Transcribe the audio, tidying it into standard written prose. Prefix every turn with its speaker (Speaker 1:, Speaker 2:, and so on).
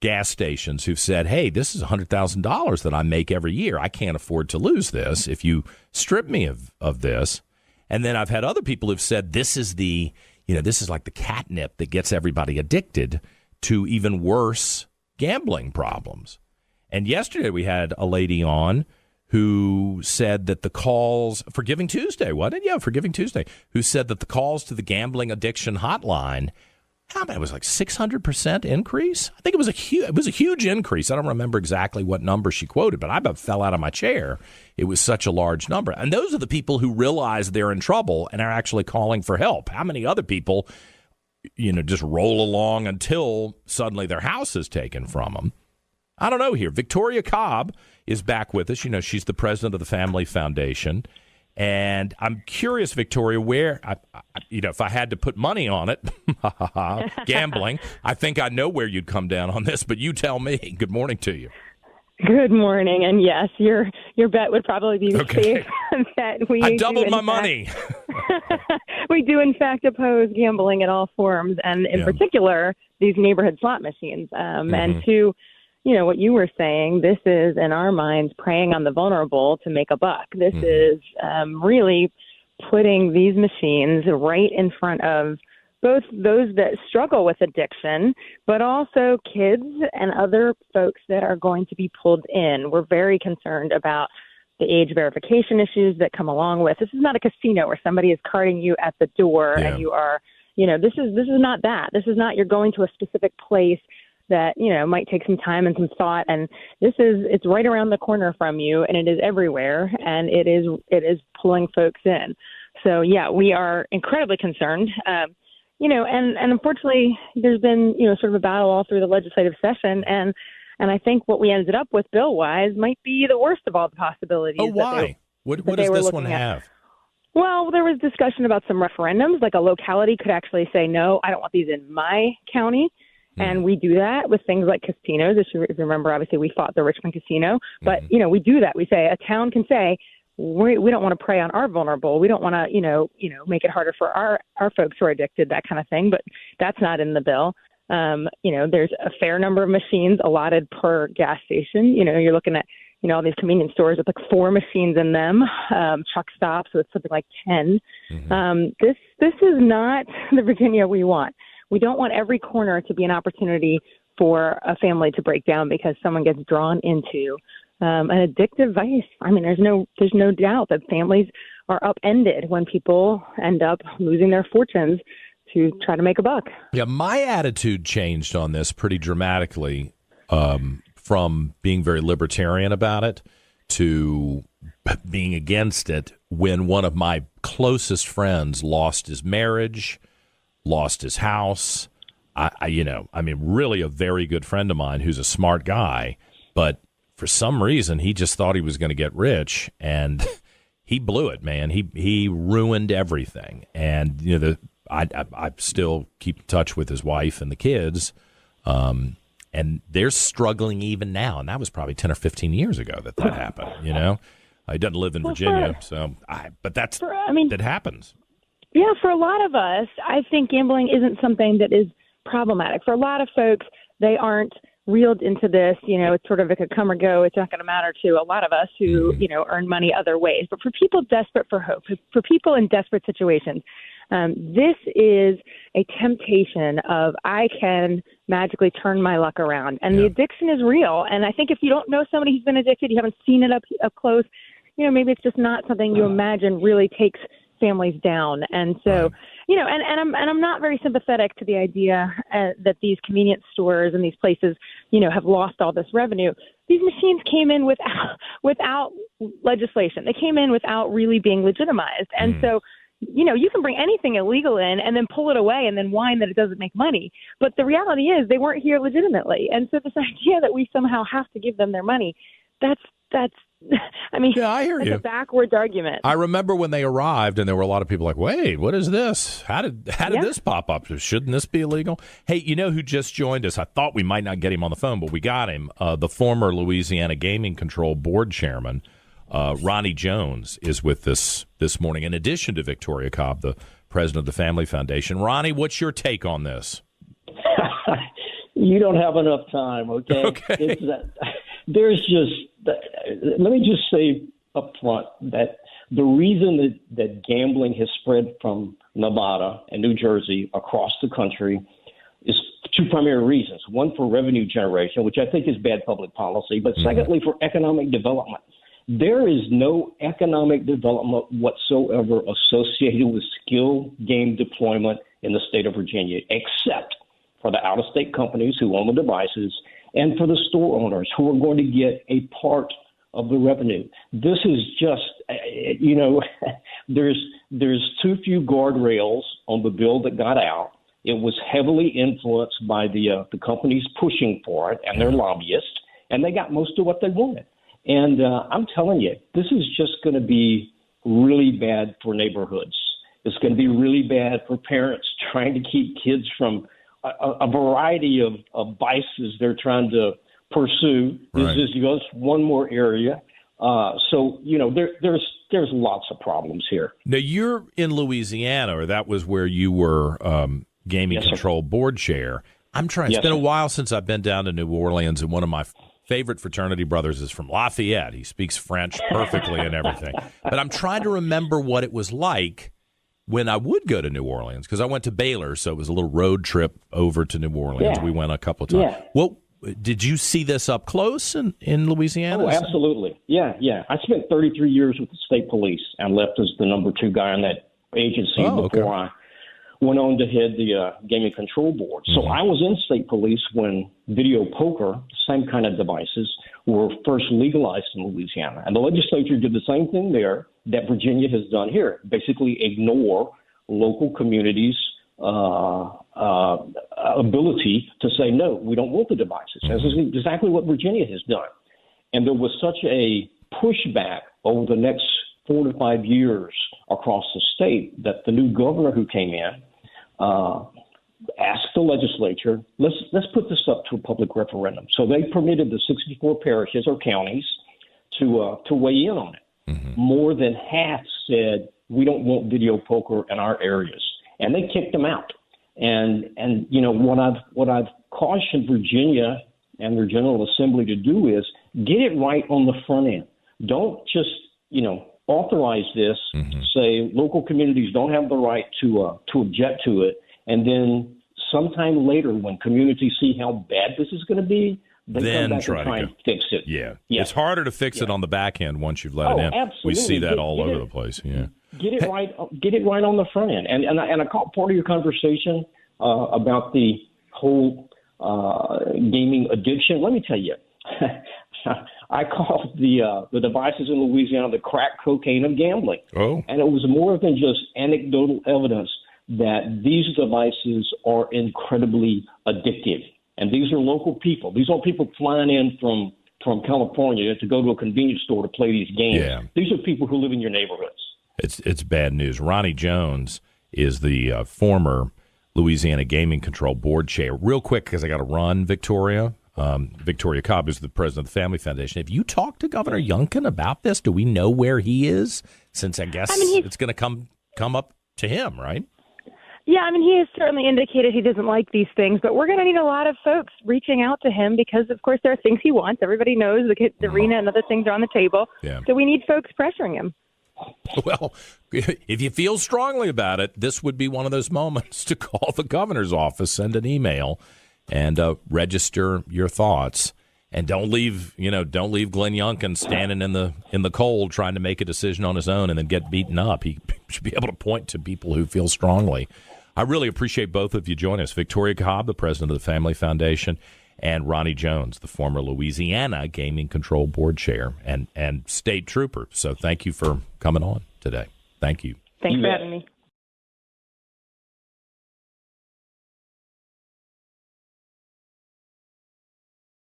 Speaker 1: gas stations who've said, hey, this is $100,000 that I make every year. I can't afford to lose this if you strip me of this. And then I've had other people who've said this is this is like the catnip that gets everybody addicted to even worse gambling problems. And yesterday we had a lady on who said that the calls for Giving Tuesday, wasn't it? Yeah, for Giving Tuesday, who said that the calls to the gambling addiction hotline, it was like 600% increase. I think it was a huge increase. I don't remember exactly what number she quoted, but I about fell out of my chair. It was such a large number. And those are the people who realize they're in trouble and are actually calling for help. How many other people, just roll along until suddenly their house is taken from them? I don't know here. Victoria Cobb is back with us. She's the president of the Family Foundation. And I'm curious, Victoria, where, if I had to put money on it, gambling, I think I know where you'd come down on this, but you tell me. Good morning to you.
Speaker 2: Good morning. And yes, your bet would probably be safe that
Speaker 1: I doubled my money.
Speaker 2: We do, in fact, oppose gambling in all forms, and in particular, these neighborhood slot machines. And to what you were saying, this is, in our minds, preying on the vulnerable to make a buck. This is really putting these machines right in front of both those that struggle with addiction, but also kids and other folks that are going to be pulled in. We're very concerned about the age verification issues that come along with. This is not a casino where somebody is carting you at the door and you are, this is not that. This is not you're going to a specific place that, might take some time and some thought. And it's right around the corner from you, and it is everywhere, and it is pulling folks in. So, yeah, we are incredibly concerned. And unfortunately, there's been, sort of a battle all through the legislative session. And I think what we ended up with bill-wise might be the worst of all the possibilities.
Speaker 1: Oh, why? What does this one have?
Speaker 2: Well, there was discussion about some referendums, like a locality could actually say, no, I don't want these in my county. And we do that with things like casinos. If you remember, obviously, we fought the Richmond casino. But, we do that. We say a town can say, we don't want to prey on our vulnerable. We don't want to, make it harder for our folks who are addicted, that kind of thing. But that's not in the bill. There's a fair number of machines allotted per gas station. You're looking at, all these convenience stores with like 4 machines in them, truck stops with something like 10. This is not the Virginia we want. We don't want every corner to be an opportunity for a family to break down because someone gets drawn into an addictive vice. I mean, there's no doubt that families are upended when people end up losing their fortunes to try to make a buck.
Speaker 1: Yeah, my attitude changed on this pretty dramatically from being very libertarian about it to being against it when one of my closest friends lost his marriage, lost his house. Really a very good friend of mine who's a smart guy, but for some reason he just thought he was going to get rich, and he blew it, man. He ruined everything. And I still keep in touch with his wife and the kids, and they're struggling even now. And that was probably 10 or 15 years ago that happened. He doesn't live in Virginia, that happens.
Speaker 2: Yeah, for a lot of us, I think gambling isn't something that is problematic. For a lot of folks, they aren't reeled into this. It's sort of like a come or go. It's not going to matter to a lot of us who, earn money other ways. But for people desperate for hope, for people in desperate situations, this is a temptation of I can magically turn my luck around. And the addiction is real. And I think if you don't know somebody who's been addicted, you haven't seen it up close, maybe it's just not something you imagine really takes families down. And so, I'm not very sympathetic to the idea that these convenience stores and these places, have lost all this revenue. These machines came in without legislation. They came in without really being legitimized. And so, you can bring anything illegal in and then pull it away and then whine that it doesn't make money. But the reality is they weren't here legitimately. And so this idea that we somehow have to give them their money, that's I hear you. A backwards argument.
Speaker 1: I remember when they arrived, and there were a lot of people like, "Wait, what is this? How did this pop up? Shouldn't this be illegal?" Hey, who just joined us? I thought we might not get him on the phone, but we got him. The former Louisiana Gaming Control Board Chairman, Ronnie Jones, is with us this morning. In addition to Victoria Cobb, the president of the Family Foundation. Ronnie, what's your take on this?
Speaker 3: You don't have enough time, okay?
Speaker 1: Okay.
Speaker 3: Let me just say up front that the reason that gambling has spread from Nevada and New Jersey across the country is two primary reasons. One, for revenue generation, which I think is bad public policy, but secondly, for economic development. There is no economic development whatsoever associated with skill game deployment in the state of Virginia, except for the out-of-state companies who own the devices and for the store owners who are going to get a part of the revenue. This is just, there's too few guardrails on the bill that got out. It was heavily influenced by the companies pushing for it and their lobbyists, and they got most of what they wanted. And I'm telling you, this is just going to be really bad for neighborhoods. It's going to be really bad for parents trying to keep kids from a variety of vices they're trying to pursue. This is just one more area. There's lots of problems here.
Speaker 1: Now, you're in Louisiana, or that was where you were gaming control board chair. It's been a while since I've been down to New Orleans, and one of my favorite fraternity brothers is from Lafayette. He speaks French perfectly and everything. But I'm trying to remember what it was like when I would go to New Orleans, because I went to Baylor, so it was a little road trip over to New Orleans. We went a couple of times. Yeah. Well, did you see this up close in Louisiana?
Speaker 3: Oh, absolutely. Yeah. I spent 33 years with the state police and left as the number 2 guy on that agency before I went on to head the gaming control board. So I was in state police when video poker, same kind of devices, were first legalized in Louisiana. And the legislature did the same thing there that Virginia has done here, basically ignore local communities' ability to say, no, we don't want the devices. This is exactly what Virginia has done. And there was such a pushback over the next 4 to 5 years across the state that the new governor who came in asked the legislature, let's put this up to a public referendum. So they permitted the 64 parishes or counties to weigh in on it. More than half said, we don't want video poker in our areas. And they kicked them out. And what I've cautioned Virginia and their General Assembly to do is get it right on the front end. Don't just, authorize this, say local communities don't have the right to object to it, and then sometime later when communities see how bad this is going to be, then come back and try and fix it.
Speaker 1: Yeah. It's harder to fix it on the back end once you've let it in.
Speaker 3: Absolutely.
Speaker 1: We see that all over the place. Yeah.
Speaker 3: Get it right on the front end. And I caught part of your conversation about the whole gaming addiction. Let me tell you, I called the devices in Louisiana the crack cocaine of gambling. Oh. And it was more than just anecdotal evidence that these devices are incredibly addictive. And these are local people. These aren't people flying in from California to go to a convenience store to play these games. Yeah. These are people who live in your neighborhoods.
Speaker 1: It's bad news. Ronnie Jones is the former Louisiana Gaming Control Board Chair. Real quick, because I got to run, Victoria. Victoria Cobb is the president of the Family Foundation. Have you talked to Governor Youngkin about this? Do we know where he is? Since I guess it's going to come up to him, right?
Speaker 2: Yeah, he has certainly indicated he doesn't like these things, but we're going to need a lot of folks reaching out to him because, of course, there are things he wants. Everybody knows the arena and other things are on the table. Yeah. So we need folks pressuring him.
Speaker 1: Well, if you feel strongly about it, this would be one of those moments to call the governor's office, send an email, and register your thoughts. And don't leave Glenn Youngkin standing in the cold trying to make a decision on his own and then get beaten up. He should be able to point to people who feel strongly. I really appreciate both of you joining us. Victoria Cobb, the president of the Family Foundation, and Ronnie Jones, the former Louisiana Gaming Control Board Chair and state trooper. So thank you for coming on today. Thank you.
Speaker 2: Thanks for having me.